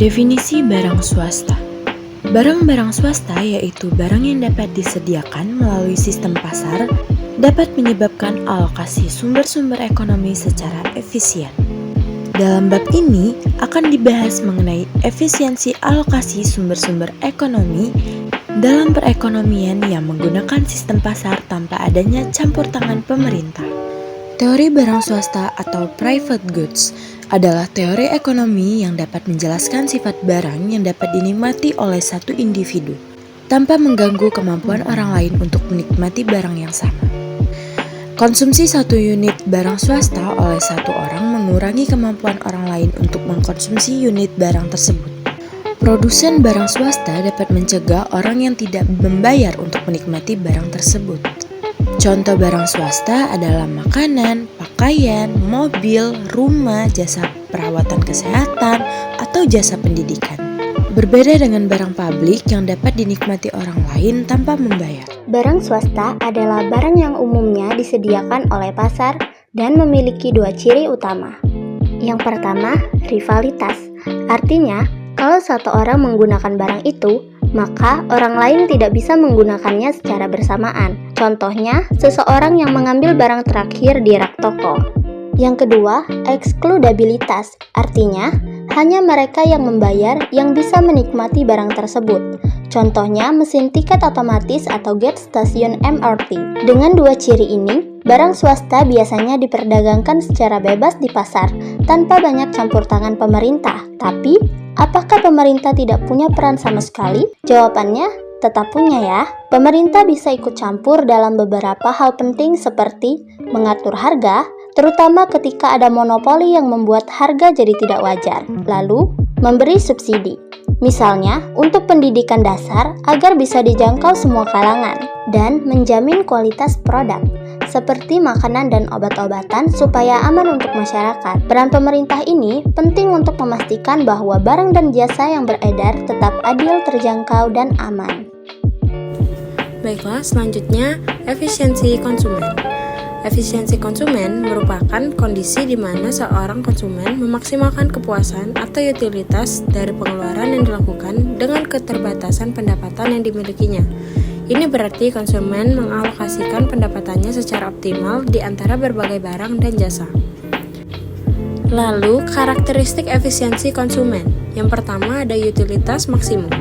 Definisi barang swasta. Barang-barang swasta yaitu barang yang dapat disediakan melalui sistem pasar, dapat menyebabkan alokasi sumber-sumber ekonomi secara efisien. Dalam bab ini akan dibahas mengenai efisiensi alokasi sumber-sumber ekonomi dalam perekonomian yang menggunakan sistem pasar tanpa adanya campur tangan pemerintah. Teori barang swasta atau private goods adalah teori ekonomi yang dapat menjelaskan sifat barang yang dapat dinikmati oleh satu individu tanpa mengganggu kemampuan orang lain untuk menikmati barang yang sama. Konsumsi satu unit barang swasta oleh satu orang mengurangi kemampuan orang lain untuk mengkonsumsi unit barang tersebut. Produsen barang swasta dapat mencegah orang yang tidak membayar untuk menikmati barang tersebut. Contoh barang swasta adalah makanan, pakaian, mobil, rumah, jasa perawatan kesehatan, atau jasa pendidikan. Berbeda dengan barang publik yang dapat dinikmati orang lain tanpa membayar. Barang swasta adalah barang yang umumnya disediakan oleh pasar dan memiliki dua ciri utama. Yang pertama, rivalitas. Artinya, kalau satu orang menggunakan barang itu, maka orang lain tidak bisa menggunakannya secara bersamaan. Contohnya, seseorang yang mengambil barang terakhir di rak toko. Yang kedua, eksklusivitas. Artinya, hanya mereka yang membayar yang bisa menikmati barang tersebut. Contohnya, mesin tiket otomatis atau gate stasiun MRT. Dengan dua ciri ini, barang swasta biasanya diperdagangkan secara bebas di pasar tanpa banyak campur tangan pemerintah. Tapi, apakah pemerintah tidak punya peran sama sekali? Jawabannya, tetap punya ya. Pemerintah bisa ikut campur dalam beberapa hal penting seperti mengatur harga, terutama ketika ada monopoli yang membuat harga jadi tidak wajar. Lalu, memberi subsidi. Misalnya, untuk pendidikan dasar agar bisa dijangkau semua kalangan dan menjamin kualitas produk seperti makanan dan obat-obatan supaya aman untuk masyarakat. Peran pemerintah ini penting untuk memastikan bahwa barang dan jasa yang beredar tetap adil, terjangkau, dan aman. Baiklah, selanjutnya efisiensi konsumen. Efisiensi konsumen merupakan kondisi di mana seorang konsumen memaksimalkan kepuasan atau utilitas dari pengeluaran yang dilakukan dengan keterbatasan pendapatan yang dimilikinya. Ini berarti konsumen mengalokasikan pendapatannya secara optimal di antara berbagai barang dan jasa. Lalu, karakteristik efisiensi konsumen. Yang pertama ada utilitas maksimum.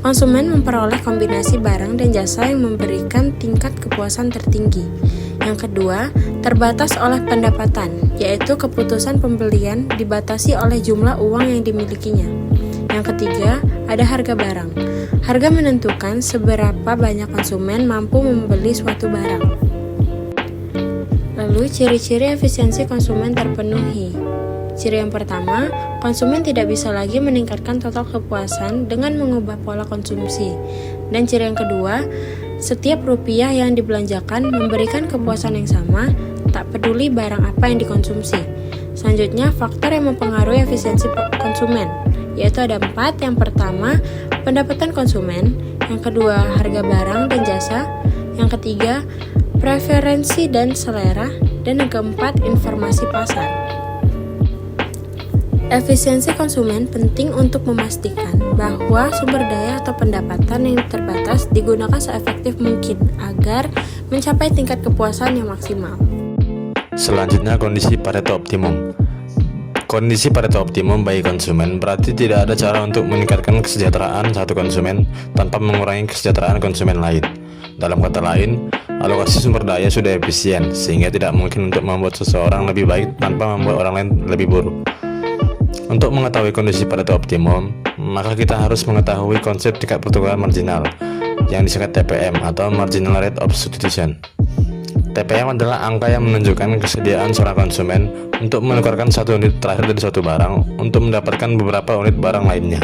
Konsumen memperoleh kombinasi barang dan jasa yang memberikan tingkat kepuasan tertinggi. Yang kedua, terbatas oleh pendapatan, yaitu keputusan pembelian dibatasi oleh jumlah uang yang dimilikinya. Yang ketiga, ada harga barang. Harga menentukan seberapa banyak konsumen mampu membeli suatu barang. Lalu, ciri-ciri efisiensi konsumen terpenuhi. Ciri yang pertama, konsumen tidak bisa lagi meningkatkan total kepuasan dengan mengubah pola konsumsi. Dan ciri yang kedua, setiap rupiah yang dibelanjakan memberikan kepuasan yang sama, tak peduli barang apa yang dikonsumsi. Selanjutnya, faktor yang mempengaruhi efisiensi konsumen, yaitu ada 4. Yang pertama, pendapatan konsumen. Yang kedua, harga barang dan jasa. Yang ketiga, preferensi dan selera. Dan yang keempat, informasi pasar. Efisiensi konsumen penting untuk memastikan bahwa sumber daya atau pendapatan yang terbatas digunakan seefektif mungkin agar mencapai tingkat kepuasan yang maksimal. Selanjutnya, kondisi Pareto optimum. Kondisi Pareto optimum bagi konsumen berarti tidak ada cara untuk meningkatkan kesejahteraan satu konsumen tanpa mengurangi kesejahteraan konsumen lain. Dalam kata lain, alokasi sumber daya sudah efisien sehingga tidak mungkin untuk membuat seseorang lebih baik tanpa membuat orang lain lebih buruk. Untuk mengetahui kondisi Pareto optimum, maka kita harus mengetahui konsep tingkat pertukaran marginal yang disingkat TPM atau Marginal Rate of Substitution. TPM adalah angka yang menunjukkan kesediaan seorang konsumen untuk menukarkan satu unit terakhir dari suatu barang untuk mendapatkan beberapa unit barang lainnya.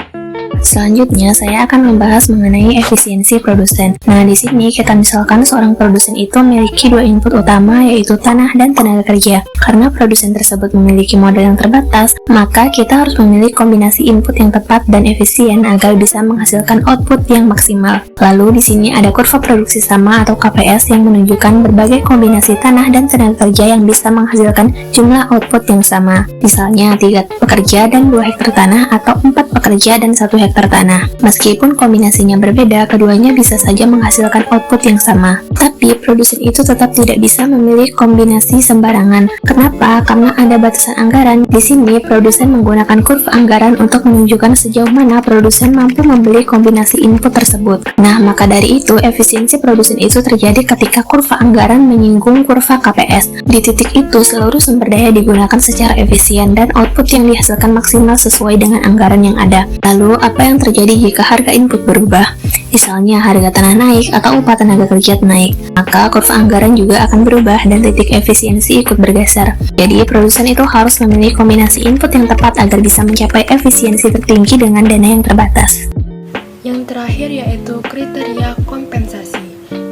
Selanjutnya, saya akan membahas mengenai efisiensi produsen. Nah, di sini kita misalkan seorang produsen itu memiliki dua input utama, yaitu tanah dan tenaga kerja. Karena produsen tersebut memiliki modal yang terbatas, maka kita harus memilih kombinasi input yang tepat dan efisien agar bisa menghasilkan output yang maksimal. Lalu di sini ada kurva produksi sama atau KPS yang menunjukkan berbagai kombinasi tanah dan tenaga kerja yang bisa menghasilkan jumlah output yang sama. Misalnya 3 pekerja dan 2 hektar tanah atau 4 pekerja dan 1 hektar tanah. Meskipun kombinasinya berbeda, keduanya bisa saja menghasilkan output yang sama. Tapi produsen itu tetap tidak bisa memilih kombinasi sembarangan. Kenapa? Karena ada batasan anggaran. Di sini produsen menggunakan kurva anggaran untuk menunjukkan sejauh mana produsen mampu membeli kombinasi input tersebut. Nah, maka dari itu efisiensi produsen itu terjadi ketika kurva anggaran menyinggung kurva KPS. Di titik itu seluruh sumber daya digunakan secara efisien dan output yang dihasilkan maksimal sesuai dengan anggaran yang ada. Lalu, apa yang terjadi jika harga input berubah? Misalnya harga tanah naik atau upah tenaga kerja naik, maka kurva anggaran juga akan berubah dan titik efisiensi ikut bergeser. Jadi, produsen itu harus memilih kombinasi input yang tepat agar bisa mencapai efisiensi tertinggi dengan dana yang terbatas. Yang terakhir yaitu kriteria kompensasi.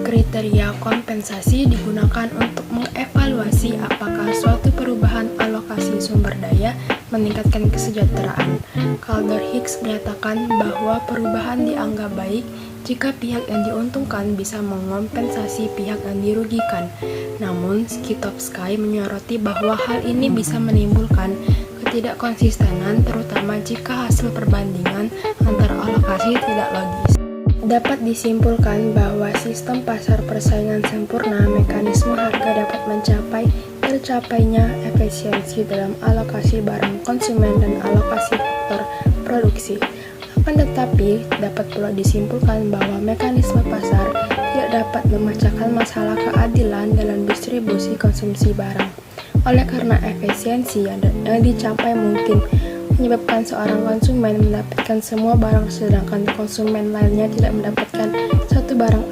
Kriteria kompensasi digunakan untuk mengevaluasi apakah suatu perubahan alokasi sumber daya meningkatkan kesejahteraan. Kaldor-Hicks menyatakan bahwa perubahan dianggap baik jika pihak yang diuntungkan bisa mengompensasi pihak yang dirugikan. Namun, Skitovsky menyoroti bahwa hal ini bisa menimbulkan ketidakkonsistenan, terutama jika hasil perbandingan antara alokasi tidak logis. Dapat disimpulkan bahwa sistem pasar persaingan sempurna, mekanisme harga dapat mencapai tercapainya efisiensi dalam alokasi barang konsumen dan alokasi faktor produksi. Akan tetapi, dapat pula disimpulkan bahwa mekanisme pasar tidak dapat memecahkan masalah keadilan dalam distribusi konsumsi barang. Oleh karena efisiensi yang dicapai mungkin menyebabkan seorang konsumen mendapatkan semua barang sedangkan konsumen lainnya tidak mendapatkan satu barang